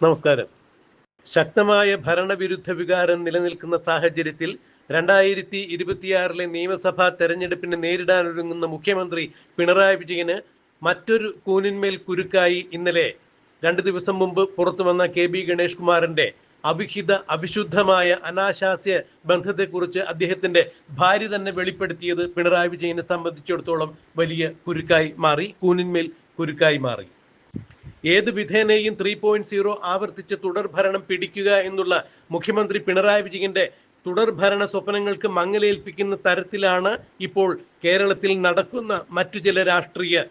നമസ്കാരം. ശക്തമായ ഭരണവിരുദ്ധ വികാരം നിലനിൽക്കുന്ന സാഹചര്യത്തിൽ 2026 നിയമസഭാ തെരഞ്ഞെടുപ്പിനെ നേരിടാനൊരുങ്ങുന്ന മുഖ്യമന്ത്രി പിണറായി വിജയന് മറ്റൊരു കൂനിന്മേൽ കുരുക്കായി ഇന്നലെ 2 ദിവസം മുമ്പ് പുറത്തുവന്ന KB ഗണേഷ് കുമാറിന്റെ അവിശുദ്ധമായ അനാശാസ്യ ബന്ധത്തെക്കുറിച്ച് അദ്ദേഹത്തിന്റെ ഭാര്യ തന്നെ വെളിപ്പെടുത്തിയത് പിണറായി വിജയനെ സംബന്ധിച്ചിടത്തോളം വലിയ കുരുക്കായി മാറി, കൂനിന്മേൽ കുരുക്കായി മാറി. ഏത് വിധേനയും 3.0 ആവർത്തിച്ച് തുടർഭരണം പിടിക്കുക എന്നുള്ള മുഖ്യമന്ത്രി പിണറായി വിജയന്റെ തുടർഭരണ സ്വപ്നങ്ങൾക്ക് മങ്ങലേൽപ്പിക്കുന്ന തരത്തിലാണ് ഇപ്പോൾ കേരളത്തിൽ നടക്കുന്ന മറ്റു ചില രാഷ്ട്രീയ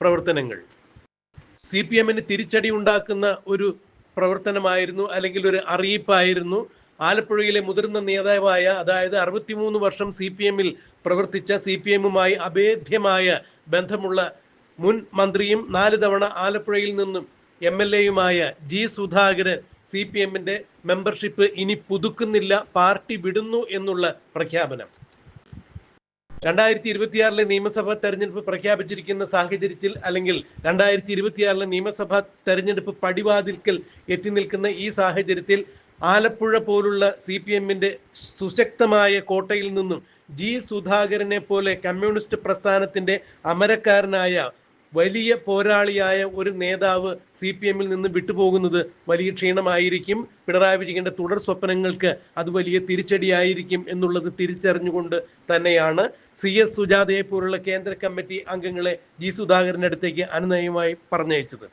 പ്രവർത്തനങ്ങൾ. CPM-ന് തിരിച്ചടി ഉണ്ടാക്കുന്ന ഒരു പ്രവർത്തനമായിരുന്നു, അല്ലെങ്കിൽ ഒരു അറിയിപ്പായിരുന്നു ആലപ്പുഴയിലെ മുതിർന്ന നേതാവായ, അതായത് 63 വർഷം CPM-ൽ പ്രവർത്തിച്ച, CPM-മായി അഭേദ്യമായ ബന്ധമുള്ള മുൻ മന്ത്രിയും 4 തവണ ആലപ്പുഴയിൽ നിന്നും MLA-യുമായ G. സുധാകരൻ CPM-ന്റെ മെമ്പർഷിപ്പ് ഇനി പുതുക്കുന്നില്ല, പാർട്ടി വിടുന്നു എന്നുള്ള പ്രഖ്യാപനം 2026 നിയമസഭാ തെരഞ്ഞെടുപ്പ് പ്രഖ്യാപിച്ചിരിക്കുന്ന സാഹചര്യത്തിൽ, അല്ലെങ്കിൽ 2026 നിയമസഭാ തെരഞ്ഞെടുപ്പ് പടിവാതിൽക്കൽ എത്തി നിൽക്കുന്ന ഈ സാഹചര്യത്തിൽ ആലപ്പുഴ പോലുള്ള CPM-ന്റെ സുശക്തമായ കോട്ടയിൽ നിന്നും G. സുധാകരനെ പോലെ കമ്മ്യൂണിസ്റ്റ് പ്രസ്ഥാനത്തിന്റെ അമരക്കാരനായ വലിയ പോരാളിയായ ഒരു നേതാവ് CPM-ൽ നിന്ന് വിട്ടുപോകുന്നത് വലിയ ക്ഷീണമായിരിക്കും. പിണറായി വിജയന്റെ തുടർ സ്വപ്നങ്ങൾക്ക് അത് വലിയ തിരിച്ചടിയായിരിക്കും എന്നുള്ളത് തിരിച്ചറിഞ്ഞുകൊണ്ട് തന്നെയാണ് CS സുജാതയെ പോലുള്ള കേന്ദ്ര കമ്മിറ്റി അംഗങ്ങളെ G. സുധാകരന്റെ അടുത്തേക്ക് അനുനയമായി പറഞ്ഞയച്ചത്.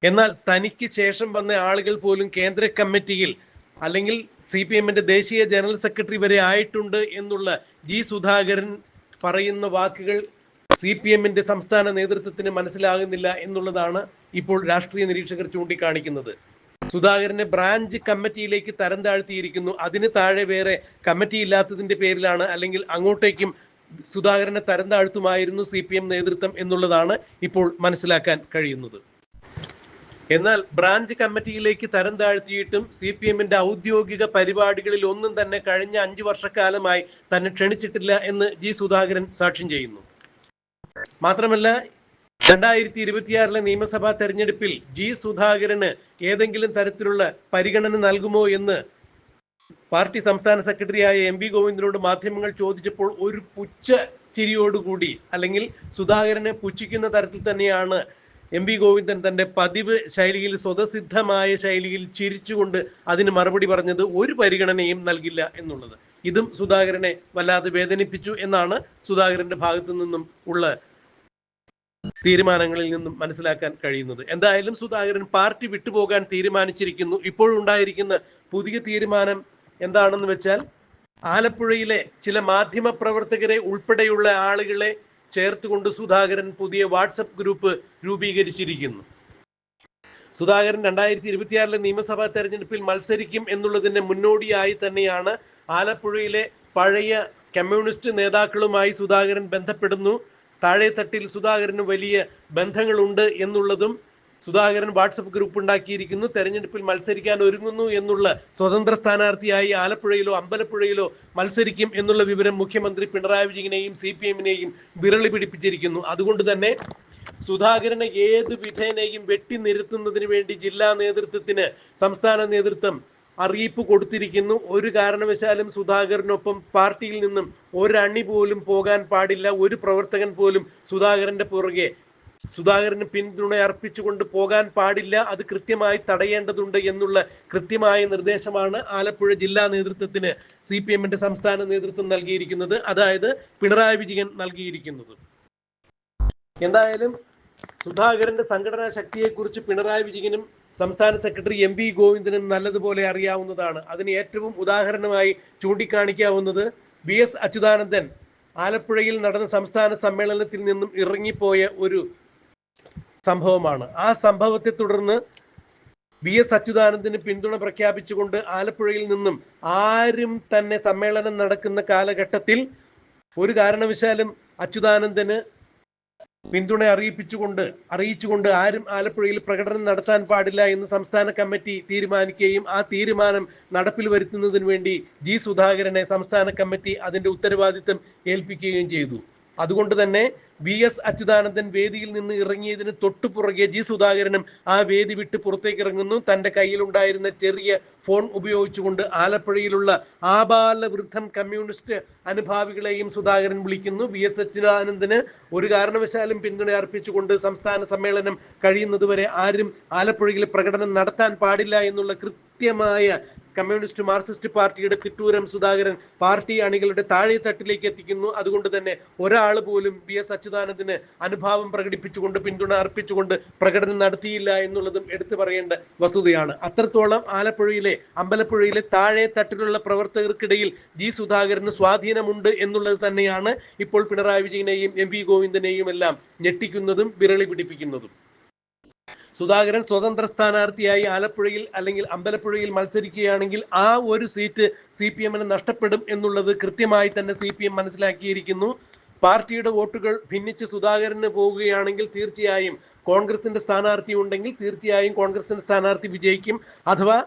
എന്നാൽ തനിക്ക് ശേഷം വന്ന ആളുകൾ പോലും കേന്ദ്ര കമ്മിറ്റിയിൽ, അല്ലെങ്കിൽ CPM-ന്റെ ദേശീയ ജനറൽ സെക്രട്ടറി വരെ ആയിട്ടുണ്ട് എന്നുള്ള G. സുധാകരൻ പറയുന്ന വാക്കുകൾ CPM-ന്റെ സംസ്ഥാന നേതൃത്വത്തിന് മനസ്സിലാകുന്നില്ല എന്നുള്ളതാണ് ഇപ്പോൾ രാഷ്ട്രീയ നിരീക്ഷകർ ചൂണ്ടിക്കാണിക്കുന്നത്. സുധാകരനെ ബ്രാഞ്ച് കമ്മിറ്റിയിലേക്ക് തരം താഴ്ത്തിയിരിക്കുന്നു. അതിന് താഴെ വേറെ കമ്മിറ്റി ഇല്ലാത്തതിന്റെ പേരിലാണ്, അല്ലെങ്കിൽ അങ്ങോട്ടേക്കും സുധാകരനെ തരം താഴ്ത്തുമായിരുന്നു CPM നേതൃത്വം എന്നുള്ളതാണ് ഇപ്പോൾ മനസ്സിലാക്കാൻ കഴിയുന്നത്. എന്നാൽ ബ്രാഞ്ച് കമ്മിറ്റിയിലേക്ക് തരം താഴ്ത്തിയിട്ടും CPM-ന്റെ ഔദ്യോഗിക പരിപാടികളിൽ ഒന്നും തന്നെ കഴിഞ്ഞ 5 വർഷക്കാലമായി തന്നെ ക്ഷണിച്ചിട്ടില്ല എന്ന് G. സുധാകരൻ സാക്ഷ്യം ചെയ്യുന്നു. മാത്രമല്ല, 2026 നിയമസഭാ തെരഞ്ഞെടുപ്പിൽ G. സുധാകരന് ഏതെങ്കിലും തരത്തിലുള്ള പരിഗണന നൽകുമോ എന്ന് പാർട്ടി സംസ്ഥാന സെക്രട്ടറിയായ MV ഗോവിന്ദനോട് മാധ്യമങ്ങൾ ചോദിച്ചപ്പോൾ ഒരു പുച്ഛ ചിരിയോടുകൂടി, അല്ലെങ്കിൽ സുധാകരനെ പുച്ഛിക്കുന്ന തരത്തിൽ തന്നെയാണ് MV ഗോവിന്ദൻ തന്റെ പതിവ് ശൈലിയിൽ, സ്വതസിദ്ധമായ ശൈലിയിൽ ചിരിച്ചുകൊണ്ട് അതിന് മറുപടി പറഞ്ഞത് ഒരു പരിഗണനയും നൽകില്ല എന്നുള്ളത്. ഇതും സുധാകരനെ വല്ലാതെ വേദനിപ്പിച്ചു എന്നാണ് സുധാകരന്റെ ഭാഗത്തു നിന്നും ഉള്ള തീരുമാനങ്ങളിൽ നിന്നും മനസ്സിലാക്കാൻ കഴിയുന്നത്. എന്തായാലും സുധാകരൻ പാർട്ടി വിട്ടുപോകാൻ തീരുമാനിച്ചിരിക്കുന്നു. ഇപ്പോഴുണ്ടായിരിക്കുന്ന പുതിയ തീരുമാനം എന്താണെന്ന് വെച്ചാൽ, ആലപ്പുഴയിലെ ചില മാധ്യമ പ്രവർത്തകരെ ഉൾപ്പെടെയുള്ള ആളുകളെ ചേർത്തുകൊണ്ട് സുധാകരൻ പുതിയ വാട്സപ്പ് ഗ്രൂപ്പ് രൂപീകരിച്ചിരിക്കുന്നു. സുധാകരൻ 2026 നിയമസഭാ തെരഞ്ഞെടുപ്പിൽ മത്സരിക്കും എന്നുള്ളതിന് മുന്നോടിയായി തന്നെയാണ് ആലപ്പുഴയിലെ പഴയ കമ്മ്യൂണിസ്റ്റ് നേതാക്കളുമായി സുധാകരൻ ബന്ധപ്പെടുന്നു. താഴെത്തട്ടിൽ സുധാകരന് വലിയ ബന്ധങ്ങളുണ്ട് എന്നുള്ളതും സുധാകരൻ വാട്സപ്പ് ഗ്രൂപ്പ് ഉണ്ടാക്കിയിരിക്കുന്നു. തെരഞ്ഞെടുപ്പിൽ മത്സരിക്കാൻ ഒരുങ്ങുന്നു എന്നുള്ള, സ്വതന്ത്ര സ്ഥാനാർത്ഥിയായി ആലപ്പുഴയിലോ അമ്പലപ്പുഴയിലോ മത്സരിക്കും എന്നുള്ള വിവരം മുഖ്യമന്ത്രി പിണറായി വിജയനെയും CPM-നെയും വിരളി പിടിപ്പിച്ചിരിക്കുന്നു. അതുകൊണ്ട് തന്നെ സുധാകരനെ ഏത് വിധേനയും വെട്ടി നിരത്തുന്നതിന് വേണ്ടി ജില്ലാ നേതൃത്വത്തിന് സംസ്ഥാന നേതൃത്വം അറിയിപ്പ് കൊടുത്തിരിക്കുന്നു. ഒരു കാരണവശാലും സുധാകരനൊപ്പം പാർട്ടിയിൽ നിന്നും ഒരണി പോലും പോകാൻ പാടില്ല. ഒരു പ്രവർത്തകൻ പോലും സുധാകരന്റെ പുറകെ, സുധാകരന് പിന്തുണ അർപ്പിച്ചുകൊണ്ട് പോകാൻ പാടില്ല. അത് കൃത്യമായി തടയേണ്ടതുണ്ട് എന്നുള്ള കൃത്യമായ നിർദ്ദേശമാണ് ആലപ്പുഴ ജില്ലാ നേതൃത്വത്തിന് CPM-ന്റെ സംസ്ഥാന നേതൃത്വം നൽകിയിരിക്കുന്നത്, അതായത് പിണറായി വിജയൻ നൽകിയിരിക്കുന്നത്. എന്തായാലും സുധാകരന്റെ സംഘടനാ ശക്തിയെക്കുറിച്ച് പിണറായി വിജയനും സംസ്ഥാന സെക്രട്ടറി MV ഗോവിന്ദനും നല്ലതുപോലെ അറിയാവുന്നതാണ്. അതിന് ഏറ്റവും ഉദാഹരണമായി ചൂണ്ടിക്കാണിക്കാവുന്നത് VS അച്യുതാനന്ദൻ ആലപ്പുഴയിൽ നടന്ന സംസ്ഥാന സമ്മേളനത്തിൽ നിന്നും ഇറങ്ങിപ്പോയ ഒരു സംഭവമാണ്. ആ സംഭവത്തെ തുടർന്ന് VS അച്യുതാനന്ദന് പിന്തുണ പ്രഖ്യാപിച്ചുകൊണ്ട് ആലപ്പുഴയിൽ നിന്നും ആരും തന്നെ സമ്മേളനം നടക്കുന്ന കാലഘട്ടത്തിൽ ഒരു കാരണവശാലും അച്യുതാനന്ദന് പിന്തുണ അറിയിച്ചുകൊണ്ട് ആരും ആലപ്പുഴയിൽ പ്രകടനം നടത്താൻ പാടില്ല എന്ന് സംസ്ഥാന കമ്മിറ്റി തീരുമാനിക്കുകയും ആ തീരുമാനം നടപ്പിൽ വരുത്തുന്നതിന് വേണ്ടി G. സുധാകരനെ സംസ്ഥാന കമ്മിറ്റി അതിന്റെ ഉത്തരവാദിത്തം ഏൽപ്പിക്കുകയും ചെയ്തു. അതുകൊണ്ട് തന്നെ VS അച്യുതാനന്ദൻ വേദിയിൽ നിന്ന് ഇറങ്ങിയതിന് തൊട്ടുപുറകെ ജി സുധാകരനും ആ വേദി വിട്ട് പുറത്തേക്ക് ഇറങ്ങുന്നു. തന്റെ കയ്യിലുണ്ടായിരുന്ന ചെറിയ ഫോൺ ഉപയോഗിച്ചുകൊണ്ട് ആലപ്പുഴയിലുള്ള ആബാലവൃദ്ധം കമ്മ്യൂണിസ്റ്റ് അനുഭാവികളെയും സുധാകരൻ വിളിക്കുന്നു. VS അച്യുതാനന്ദന് ഒരു കാരണവശാലും പിന്തുണ അർപ്പിച്ചുകൊണ്ട് സംസ്ഥാന സമ്മേളനം കഴിയുന്നതുവരെ ആരും ആലപ്പുഴയിൽ പ്രകടനം നടത്താൻ പാടില്ല എന്നുള്ള കൃത്യമായ കമ്മ്യൂണിസ്റ്റ് മാർക്സിസ്റ്റ് പാർട്ടിയുടെ തിട്ടൂരം സുധാകരൻ പാർട്ടി അണികളുടെ താഴെ തട്ടിലേക്ക് എത്തിക്കുന്നു. അതുകൊണ്ട് തന്നെ ഒരാൾ പോലും VS അച്യുതാനന്ദന് അനുഭാവം പ്രകടിപ്പിച്ചുകൊണ്ട് പിന്തുണ അർപ്പിച്ചുകൊണ്ട് പ്രകടനം നടത്തിയില്ല എന്നുള്ളതും എടുത്തു പറയേണ്ട വസ്തുതയാണ്. അത്രത്തോളം ആലപ്പുഴയിലെ അമ്പലപ്പുഴയിലെ താഴെ തട്ടിലുള്ള പ്രവർത്തകർക്കിടയിൽ ജി സുധാകരന് സ്വാധീനമുണ്ട് എന്നുള്ളത് തന്നെയാണ് ഇപ്പോൾ പിണറായി വിജയനെയും MV ഗോവിന്ദനെയും എല്ലാം ഞെട്ടിക്കുന്നതും വിരളി പിടിപ്പിക്കുന്നതും. സുധാകരൻ സ്വതന്ത്ര സ്ഥാനാർത്ഥിയായി ആലപ്പുഴയിൽ അല്ലെങ്കിൽ അമ്പലപ്പുഴയിൽ മത്സരിക്കുകയാണെങ്കിൽ ആ ഒരു സീറ്റ് CPM-ന് നഷ്ടപ്പെടും എന്നുള്ളത് കൃത്യമായി തന്നെ CPM മനസ്സിലാക്കിയിരിക്കുന്നു. പാർട്ടിയുടെ വോട്ടുകൾ ഭിന്നിച്ച് സുധാകരന് പോവുകയാണെങ്കിൽ തീർച്ചയായും കോൺഗ്രസിന്റെ സ്ഥാനാർത്ഥി ഉണ്ടെങ്കിൽ തീർച്ചയായും കോൺഗ്രസിന്റെ സ്ഥാനാർത്ഥി വിജയിക്കും. അഥവാ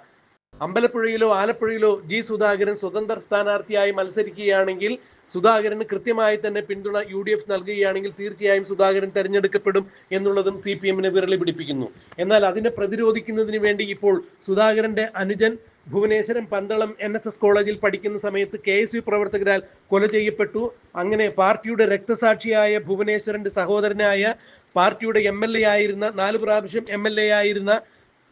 അമ്പലപ്പുഴയിലോ ആലപ്പുഴയിലോ ജി സുധാകരൻ സ്വതന്ത്ര സ്ഥാനാർത്ഥിയായി മത്സരിക്കുകയാണെങ്കിൽ സുധാകരന് കൃത്യമായി തന്നെ പിന്തുണ UDF നൽകുകയാണെങ്കിൽ തീർച്ചയായും സുധാകരൻ തെരഞ്ഞെടുക്കപ്പെടും എന്നുള്ളതും CPM-നെ വിരളി പിടിപ്പിക്കുന്നു. എന്നാൽ അതിനെ പ്രതിരോധിക്കുന്നതിന് വേണ്ടി ഇപ്പോൾ സുധാകരന്റെ അനുജൻ ഭുവനേശ്വരം പന്തളം NSS കോളേജിൽ പഠിക്കുന്ന സമയത്ത് KSU പ്രവർത്തകരാൽ കൊല ചെയ്യപ്പെട്ടു. അങ്ങനെ പാർട്ടിയുടെ രക്തസാക്ഷിയായ ഭുവനേശ്വരന്റെ സഹോദരനായ പാർട്ടിയുടെ MLA ആയിരുന്ന 4 പ്രാവശ്യം MLA ആയിരുന്ന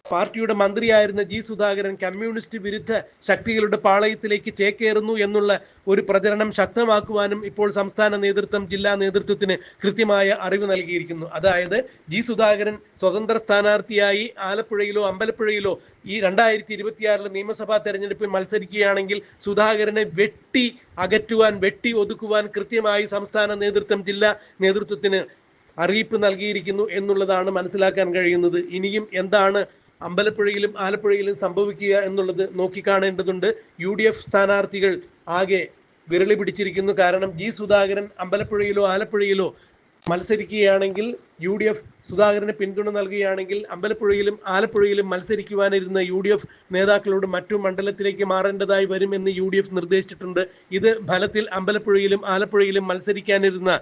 പാർട്ടിയുടെ മന്ത്രിയായിരുന്ന ജി സുധാകരൻ കമ്മ്യൂണിസ്റ്റ് വിരുദ്ധ ശക്തികളുടെ പാളയത്തിലേക്ക് ചേക്കേറുന്നു എന്നുള്ള ഒരു പ്രചരണം ശക്തമാക്കുവാനും ഇപ്പോൾ സംസ്ഥാന നേതൃത്വം ജില്ലാ നേതൃത്വത്തിന് കൃത്യമായ അറിവ് നൽകിയിരിക്കുന്നു. അതായത് ജി സുധാകരൻ സ്വതന്ത്ര സ്ഥാനാർത്ഥിയായി ആലപ്പുഴയിലോ അമ്പലപ്പുഴയിലോ ഈ 2026 നിയമസഭാ തെരഞ്ഞെടുപ്പിൽ മത്സരിക്കുകയാണെങ്കിൽ സുധാകരനെ വെട്ടി അകറ്റുവാൻ വെട്ടി ഒതുക്കുവാൻ കൃത്യമായി സംസ്ഥാന നേതൃത്വം ജില്ലാ നേതൃത്വത്തിന് അറിയിപ്പ് നൽകിയിരിക്കുന്നു എന്നുള്ളതാണ് മനസ്സിലാക്കാൻ കഴിയുന്നത്. ഇനിയും എന്താണ് അമ്പലപ്പുഴയിലും ആലപ്പുഴയിലും സംഭവിക്കുക എന്നുള്ളത് നോക്കിക്കാണേണ്ടതുണ്ട്. UDF സ്ഥാനാർത്ഥികൾ ആകെ വിരളി പിടിച്ചിരിക്കുന്നു. കാരണം ജി സുധാകരൻ അമ്പലപ്പുഴയിലോ ആലപ്പുഴയിലോ മത്സരിക്കുകയാണെങ്കിൽ UDF സുധാകരന് പിന്തുണ നൽകുകയാണെങ്കിൽ അമ്പലപ്പുഴയിലും ആലപ്പുഴയിലും മത്സരിക്കുവാനിരുന്ന UDF നേതാക്കളോട് മറ്റു മണ്ഡലത്തിലേക്ക് മാറേണ്ടതായി വരുമെന്ന് UDF നിർദ്ദേശിച്ചിട്ടുണ്ട്. ഇത് ഫലത്തിൽ അമ്പലപ്പുഴയിലും ആലപ്പുഴയിലും മത്സരിക്കാനിരുന്ന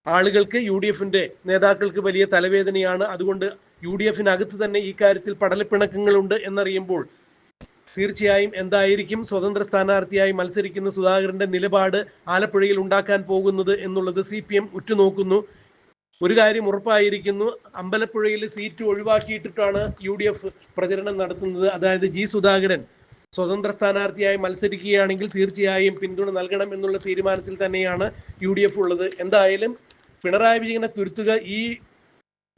ആളുകൾക്ക് UDF-ന്റെ നേതാക്കൾക്ക് വലിയ തലവേദനയാണ്. അതുകൊണ്ട് UDF-നകത്ത് തന്നെ ഈ കാര്യത്തിൽ പടലപ്പിണക്കങ്ങളുണ്ട് എന്നറിയുമ്പോൾ തീർച്ചയായും എന്തായിരിക്കും സ്വതന്ത്ര സ്ഥാനാർത്ഥിയായി മത്സരിക്കുന്ന സുധാകരന്റെ നിലപാട് ആലപ്പുഴയിൽ ഉണ്ടാക്കാൻ പോകുന്നത് എന്നുള്ളത് CPM ഉറ്റുനോക്കുന്നു. ഒരു കാര്യം ഉറപ്പായിരിക്കുന്നു, അമ്പലപ്പുഴയിൽ സീറ്റ് ഒഴിവാക്കിയിട്ടിട്ടാണ് UDF പ്രചരണം നടത്തുന്നത്. അതായത് ജി സുധാകരൻ സ്വതന്ത്ര സ്ഥാനാർത്ഥിയായി മത്സരിക്കുകയാണെങ്കിൽ തീർച്ചയായും പിന്തുണ നൽകണം എന്നുള്ള തീരുമാനത്തിൽ തന്നെയാണ് UDF ഉള്ളത്. എന്തായാലും പിണറായി വിജയനെ തുരുത്തുക, ഈ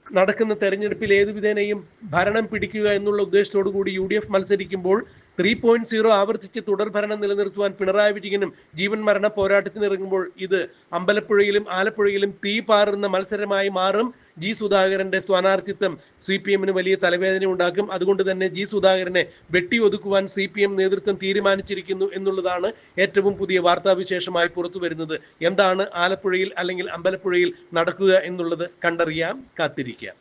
നടക്കുന്ന തെരഞ്ഞെടുപ്പിൽ ഏതു വിധേനയും ഭരണം പിടിക്കുക എന്നുള്ള ഉദ്ദേശത്തോടു കൂടി UDF മത്സരിക്കുമ്പോൾ 3.0 ആവർത്തിച്ച് തുടർ ഭരണം നിലനിർത്തുവാൻ പിണറായി വിജയനും ജീവൻ മരണ പോരാട്ടത്തിന് ഇറങ്ങുമ്പോൾ ഇത് അമ്പലപ്പുഴയിലും ആലപ്പുഴയിലും തീ പാറുന്ന മത്സരമായി മാറും. ജി സുധാകരന്റെ സ്ഥാനാർത്ഥിത്വം CPM-ന് വലിയ തലവേദന ഉണ്ടാക്കും. അതുകൊണ്ട് തന്നെ ജി സുധാകരനെ വെട്ടിയൊതുക്കുവാൻ CPM നേതൃത്വം തീരുമാനിച്ചിരിക്കുന്നു എന്നുള്ളതാണ് ഏറ്റവും പുതിയ വാർത്താവിശേഷമായി പുറത്തു വരുന്നത്. എന്താണ് ആലപ്പുഴയിൽ അല്ലെങ്കിൽ അമ്പലപ്പുഴയിൽ നടക്കുക എന്നുള്ളത് കണ്ടറിയാം, കാത്തിരിക്കാം.